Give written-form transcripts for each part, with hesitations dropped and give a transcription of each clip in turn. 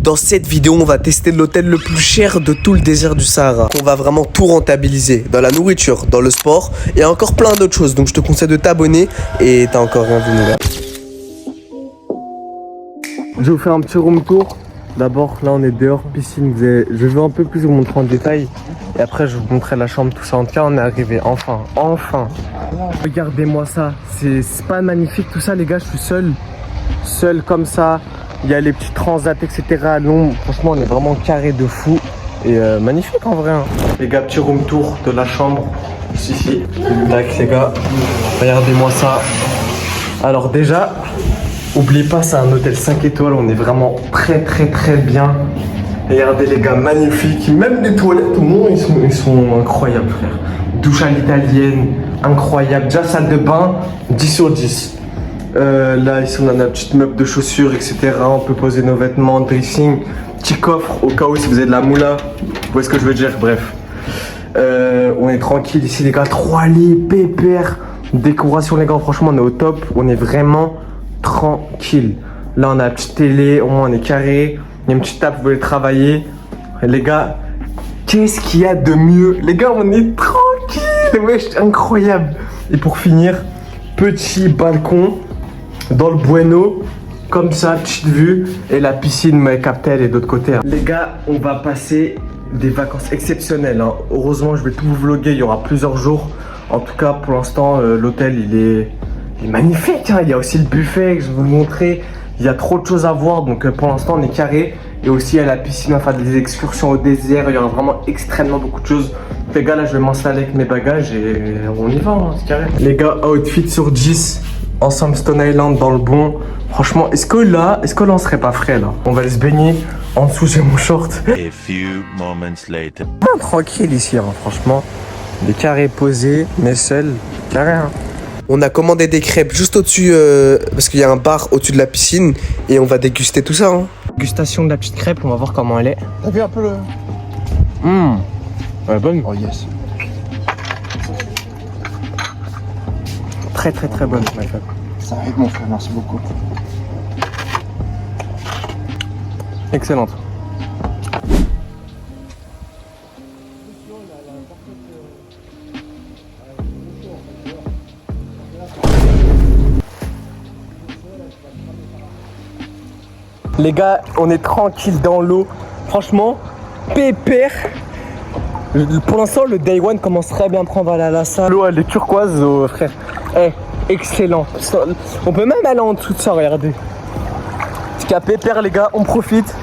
Dans cette vidéo, on va tester l'hôtel le plus cher de tout le désert du Sahara. On va vraiment tout rentabiliser dans la nourriture, dans le sport et encore plein d'autres choses. Donc je te conseille de t'abonner et t'as encore rien vu, là. Je vais vous faire un petit room tour. D'abord, là on est dehors, piscine. Je vais un peu plus vous montrer en détail. Et après, je vous montrerai la chambre, tout ça. En tout cas, on est arrivé, enfin. Regardez-moi ça. C'est pas magnifique tout ça, les gars. Je suis seul comme ça. Il y a les petits transats, etc. à l'ombre. Franchement, on est vraiment carré de fou. Et magnifique en vrai. Hein. Les gars, petit room tour de la chambre. Ici. Tac, les gars. Regardez-moi ça. Alors déjà, oubliez pas, c'est un hôtel 5 étoiles. On est vraiment très bien. Regardez les gars, magnifiques. Même les toilettes, au moins, ils sont incroyables, frère. Douche à l'italienne, incroyable. Déjà, salle de bain, 10 sur 10. Là, ici, on a notre petite meuble de chaussures, etc. On peut poser nos vêtements, dressing. Petit coffre, au cas où, si vous avez de la moula. Vous voyez ce que je veux dire, bref. On est tranquille ici, les gars. 3 lits, pépère. Décoration, les gars, franchement, on est au top. On est vraiment tranquille. Là, on a la petite télé, au moins, on est carré. Il y a une petite table, vous pouvez travailler. Les gars, qu'est-ce qu'il y a de mieux? Les gars, on est tranquille. Wesh, incroyable. Et pour finir, petit balcon dans le bueno. Comme ça, petite vue. Et la piscine, mais captée, elle est de l'autre côté. Hein. Les gars, on va passer des vacances exceptionnelles. Hein. Heureusement, je vais tout vous vlogger. Il y aura plusieurs jours. En tout cas, pour l'instant, l'hôtel, il est magnifique. Hein. Il y a aussi le buffet que je vais vous montrer. Il y a trop de choses à voir, donc pour l'instant on est carré. Et aussi à la piscine, on va faire des excursions au désert. Il y aura vraiment extrêmement beaucoup de choses. Les gars, là je vais m'installer avec mes bagages et on y va, hein, c'est carré. Les gars, outfit sur 10, ensemble Stone Island dans le bon. Franchement, est-ce que là on serait pas frais là? On va aller se baigner. En dessous j'ai mon short. A few moments later. Tranquille ici, hein, franchement. Des carrés posés, mais seuls, carré. Hein. On a commandé des crêpes juste au-dessus, parce qu'il y a un bar au-dessus de la piscine et on va déguster tout ça. Hein. Dégustation de la petite crêpe, on va voir comment elle est. T'as vu un peu le... Ouais, bonne. Oh yes. Très bonne, ma crêpe. Ça arrive mon frère, merci beaucoup. Excellente. Les gars, on est tranquille dans l'eau. Franchement, pépère. Pour l'instant, le day one commence très bien à prendre à la salle. L'eau, elle est turquoise, frère. Excellent. On peut même aller en dessous de ça, regardez. Parce qu'à pépère, les gars, on profite.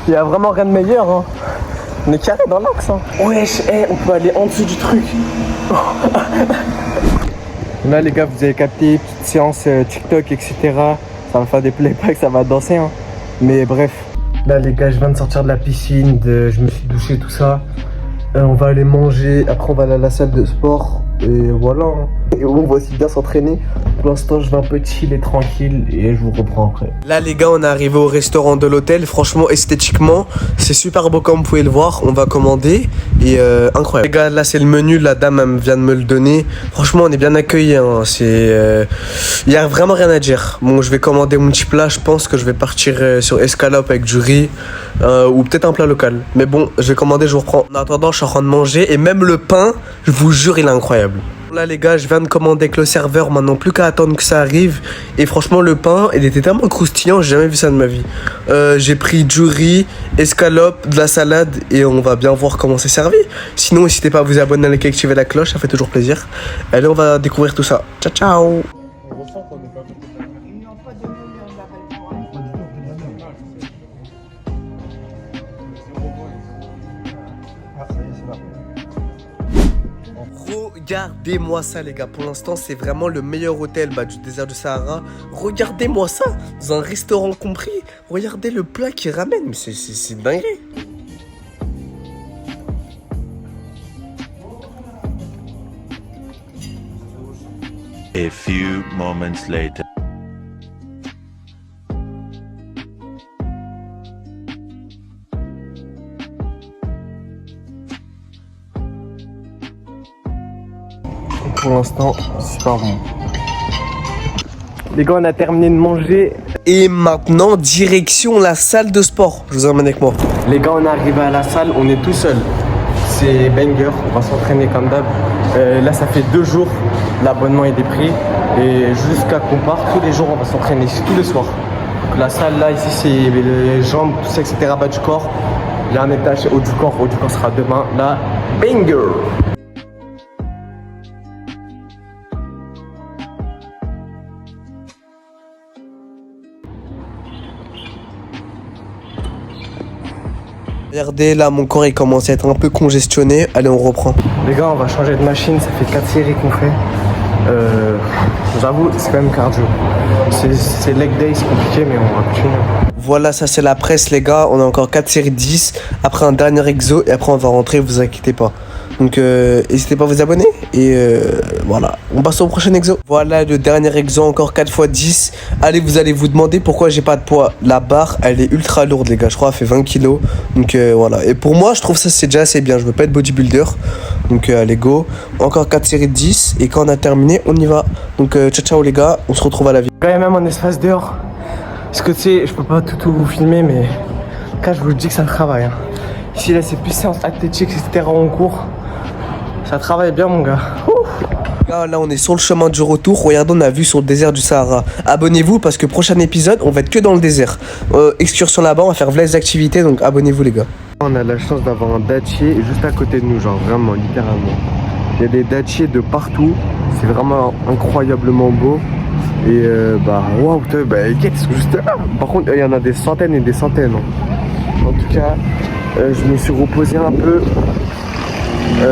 Il n'y a vraiment rien de meilleur. Hein. On est carré dans l'axe. Hein. Wesh, on peut aller en dessous du truc. Là, les gars, vous avez capté, petite séance TikTok, etc. Ça va faire des playbacks, ça va danser. Hein. Mais bref, là les gars, je viens de sortir de la piscine, je me suis douché, tout ça. On va aller manger, après on va aller à la salle de sport. Et voilà. Hein. Et on va aussi bien s'entraîner. Pour l'instant, je vais un peu chill et tranquille et je vous reprends après. Là les gars, on est arrivé au restaurant de l'hôtel. Franchement, esthétiquement, c'est super beau comme vous pouvez le voir. On va commander et incroyable. Les gars, là c'est le menu, la dame elle vient de me le donner. Franchement, on est bien accueillis. Hein. Il y a vraiment rien à dire. Bon, je vais commander mon petit plat. Je pense que je vais partir sur escalope avec du riz ou peut-être un plat local. Mais bon, je vais commander, je vous reprends. En attendant, je suis en train de manger et même le pain, je vous jure, il est incroyable. Là les gars, je viens de commander avec le serveur, maintenant plus qu'à attendre que ça arrive. Et franchement le pain, il était tellement croustillant, j'ai jamais vu ça de ma vie. J'ai pris du riz, escalope, de la salade et on va bien voir comment c'est servi. Sinon n'hésitez pas à vous abonner, à liker, activer la cloche, ça fait toujours plaisir. Allez, on va découvrir tout ça. Ciao ciao. Regardez-moi ça les gars, pour l'instant c'est vraiment le meilleur hôtel du désert du Sahara. Regardez-moi ça, dans un restaurant compris. Regardez le plat qu'ils ramènent, mais c'est dingue. A few moments later. Pour l'instant, super bon. Les gars, on a terminé de manger Et maintenant, direction la salle de sport. Je vous emmène avec moi. Les gars, on est arrivé à la salle, on est tout seul. C'est banger, on va s'entraîner comme d'hab. Là, ça fait 2 jours, l'abonnement est pris. Et jusqu'à qu'on parte, tous les jours, on va s'entraîner ici, tous les soirs. Donc, la salle, là, ici, c'est les jambes, tout ça, etc. Bas du corps. Il y a un étage haut du corps sera demain. Là, banger! Regardez, là, mon corps, il commence à être un peu congestionné. Allez, on reprend. Les gars, on va changer de machine, ça fait 4 séries qu'on fait. J'avoue, c'est quand même cardio. C'est leg day, c'est compliqué, mais on va continuer. Voilà, ça c'est la presse, les gars. On a encore 4 séries de 10. Après un dernier exo. Et après, on va rentrer, vous inquiétez pas. Donc, n'hésitez pas à vous abonner. Et voilà, on passe au prochain exo. Voilà le dernier exo, encore 4 x 10. Allez, vous allez vous demander pourquoi j'ai pas de poids. La barre, elle est ultra lourde, les gars. Je crois qu'elle fait 20 kilos. Donc, voilà. Et pour moi, je trouve ça c'est déjà assez bien. Je veux pas être bodybuilder. Donc, allez, go. Encore 4 séries de 10. Et quand on a terminé, on y va. Donc, ciao, ciao, les gars. On se retrouve à la vie. Quand même un espace dehors. Parce que tu sais, je peux pas tout vous filmer, mais quand je vous dis que ça travaille. Hein. Ici, là, c'est plus séance athlétique, etc. en cours. Ça travaille bien, mon gars. Là, on est sur le chemin du retour. Regardez, on a vu sur le désert du Sahara. Abonnez-vous parce que prochain épisode, on va être que dans le désert. Excursion là-bas, on va faire les activités. Donc, abonnez-vous, les gars. On a la chance d'avoir un dattier juste à côté de nous, genre vraiment, littéralement. Il y a des dattiers de partout. C'est vraiment incroyablement beau. Et bah, waouh, qu'est-ce que juste là. Par contre, il y en a des centaines et des centaines. Hein. En tout cas, je me suis reposé un peu.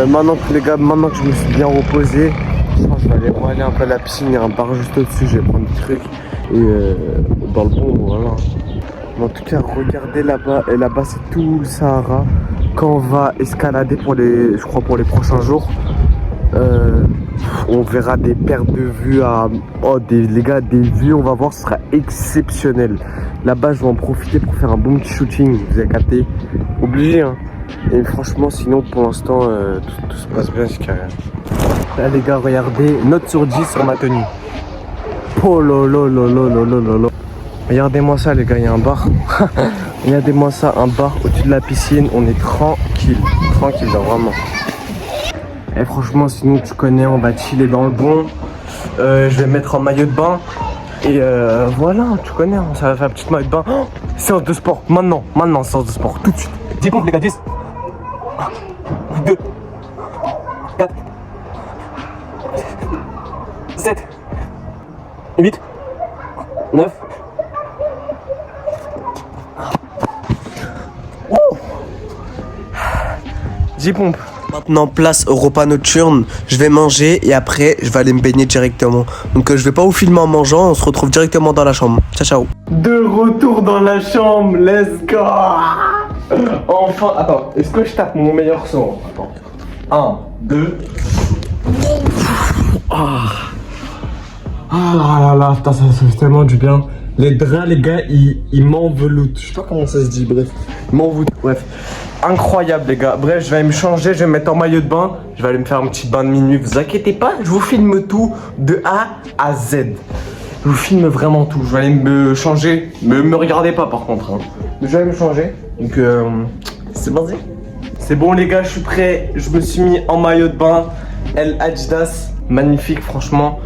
Maintenant que je me suis bien reposé, je pense que je vais aller un peu à la piscine, il y a un bar juste au-dessus, je vais prendre des trucs et dans le bon, voilà. Mais en tout cas, regardez là-bas, et là-bas c'est tout le Sahara. Quand on va escalader pour les prochains jours, on verra des pertes de vues les gars, des vues, on va voir, ce sera exceptionnel. Là-bas, je vais en profiter pour faire un bon petit shooting, vous avez capté, obligé, hein. Et franchement, sinon pour l'instant tout se passe bien, c'est carré. Là les gars, regardez, note sur 10 sur ma tenue. Oh lolo. Regardez-moi ça les gars, il y a un bar. Regardez-moi ça, un bar au-dessus de la piscine, on est tranquille, là, vraiment. Et franchement, sinon tu connais, on va chiller dans le bon. Je vais me mettre en maillot de bain. Et voilà, tu connais, ça va faire un petit maillot de bain. Oh, séance de sport, maintenant, séance de sport, tout de suite. 10 pompes les gars, 10. 2, 4, 7, 8, 9. Oh. 10 pompes. Maintenant, place au repas nocturne. Je vais manger et après, je vais aller me baigner directement. Donc, je vais pas vous filmer en mangeant. On se retrouve directement dans la chambre. Ciao, ciao. De retour dans la chambre, let's go. Enfin, attends, est-ce que je tape mon meilleur son? Attends. 1, 2. Ah là là, putain, ça fait tellement du bien. Les draps, les gars, ils m'enveloutent. Je sais pas comment ça se dit, bref. Ils m'enveloutent, bref. Incroyable, les gars. Bref, je vais aller me changer, je vais me mettre en maillot de bain. Je vais aller me faire un petit bain de minuit. Vous inquiétez pas, je vous filme tout de A à Z. Je vous filme vraiment tout. Je vais aller me changer. Me regardez pas par contre. Hein. Je vais aller me changer. Donc, c'est bon. C'est bon, les gars, je suis prêt. Je me suis mis en maillot de bain. Adidas. Magnifique, franchement.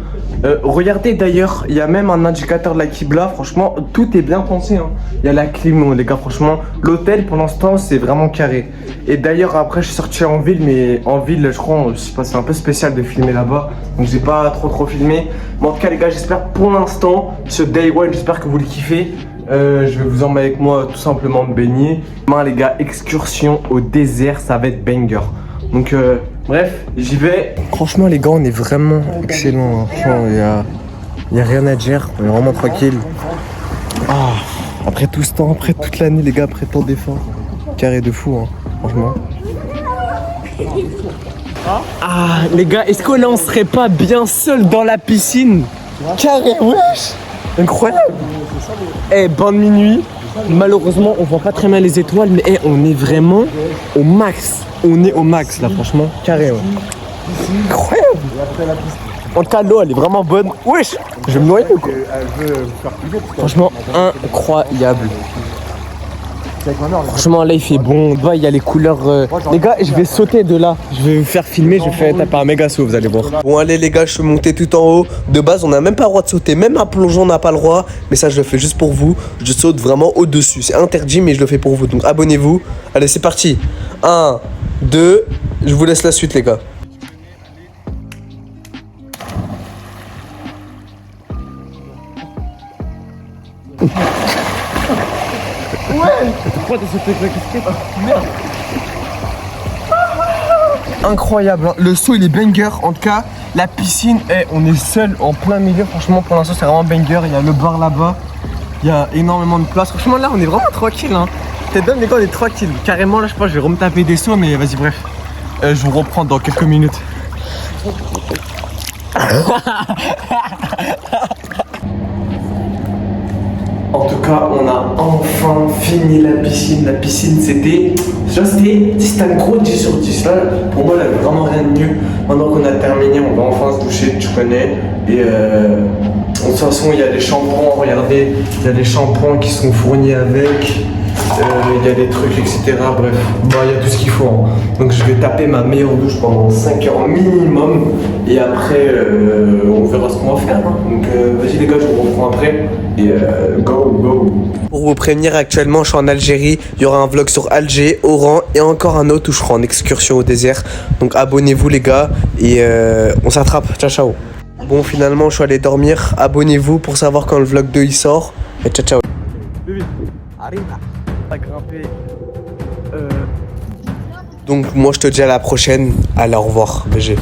Regardez d'ailleurs, il y a même un indicateur de la Qibla. Franchement, tout est bien pensé. Hein. Il y a la clim, les gars. Franchement, l'hôtel pour l'instant, c'est vraiment carré. Et d'ailleurs, après, je suis sorti en ville. Mais en ville, je crois, je sais pas, c'est un peu spécial de filmer là-bas. Donc, j'ai pas trop filmé. Mais en tout cas, les gars, j'espère pour l'instant, ce day one, j'espère que vous le kiffez. Je vais vous emmener avec moi tout simplement me baigner. Demain, les gars, excursion au désert, ça va être banger. Donc, bref, j'y vais. Franchement, les gars, on est vraiment excellent. Franchement, il y a rien à dire. On est vraiment tranquille. Ah, après tout ce temps, après toute l'année, les gars, après tant d'efforts. Carré de fou, hein, franchement. Ah, les gars, est-ce qu'on n'en serait pas bien seul dans la piscine? Carré, wesh. Incroyable. Eh, bonne minuit. Malheureusement, on voit pas très bien les étoiles, mais on est vraiment au max. On est au max là, franchement. Carré, ouais. Incroyable. En tout cas, l'eau, elle est vraiment bonne. Wesh, je vais me noyer ou quoi? Franchement, incroyable. Franchement, là, il fait bon. Il y a les couleurs. Les gars, je vais sauter de là. Je vais vous faire filmer. Je vais faire taper un méga saut, vous allez voir. Bon allez les gars, je suis monté tout en haut. De base on n'a même pas le droit de sauter, même un plongeon on n'a pas le droit. Mais ça je le fais juste pour vous. Je saute vraiment au-dessus, c'est interdit mais je le fais pour vous. Donc abonnez-vous. Allez c'est parti. 1, 2, je vous laisse la suite les gars. Pourquoi t'as sauté avec la casquette? Merde. Incroyable, hein. Le saut il est banger. En tout cas, la piscine, on est seul en plein milieu. Franchement, pour l'instant, c'est vraiment banger. Il y a le bar là-bas, il y a énormément de place. Franchement, là, on est vraiment tranquille. Hein. T'es donne, les gars, on est tranquille. Carrément, là, je pense que je vais remetaper des sauts, mais vas-y, bref. Je vous reprends dans quelques minutes. En tout cas, on a enfin fini la piscine. La piscine, c'était un gros 10 sur 10. Là, pour moi, il n'y avait vraiment rien de mieux. Maintenant qu'on a terminé, on va enfin se doucher, tu connais. Et de toute façon, il y a des shampoings, regardez, il y a des shampoings qui sont fournis avec. Il y a des trucs, etc. Bref, bah, il y a tout ce qu'il faut. Hein. Donc je vais taper ma meilleure douche pendant 5 heures minimum. Et après, on verra ce qu'on va faire. Hein. Donc vas-y les gars, je vous reprends après. Et go. Pour vous prévenir, actuellement je suis en Algérie. Il y aura un vlog sur Alger, Oran et encore un autre où je serai en excursion au désert. Donc abonnez-vous les gars et on s'attrape. Ciao. Bon finalement je suis allé dormir. Abonnez-vous pour savoir quand le vlog 2 il sort. Et ciao. Grimper. Donc moi je te dis à la prochaine. Allez au revoir BG.